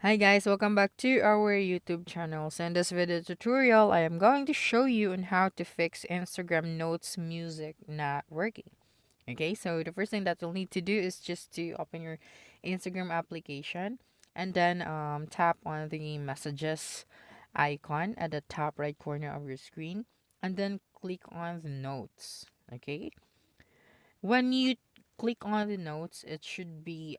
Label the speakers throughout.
Speaker 1: Hi guys, welcome back to our YouTube channel. So in this video tutorial, I am going to show you on how to fix Instagram Notes music not working. Okay, so the first thing that you'll need to do is just to open your Instagram application and then tap on the messages icon at the top right corner of your screen and then click on the notes. Okay, when you click on the notes, it should be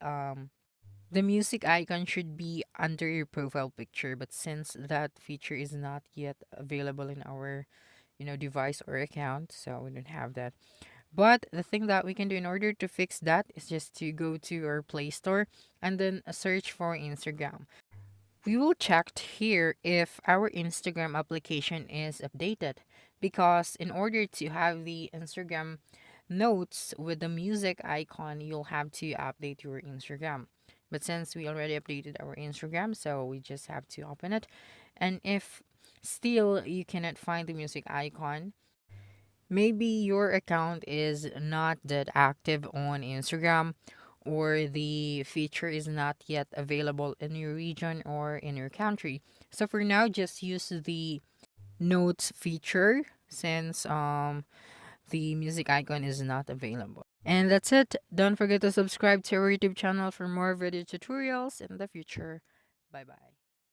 Speaker 1: the music icon should be under your profile picture, but since that feature is not yet available in our, device or account, so we don't have that. But the thing that we can do in order to fix that is just to go to our Play Store and then search for Instagram. We will check here if our Instagram application is updated because in order to have the Instagram notes with the music icon, you'll have to update your Instagram. But since we already updated our Instagram, so we just have to open it. And if still you cannot find the music icon, maybe your account is not that active on Instagram or the feature is not yet available in your region or in your country. So for now, just use the notes feature since the music icon is not available. And that's it. Don't forget to subscribe to our YouTube channel for more video tutorials in the future. Bye bye.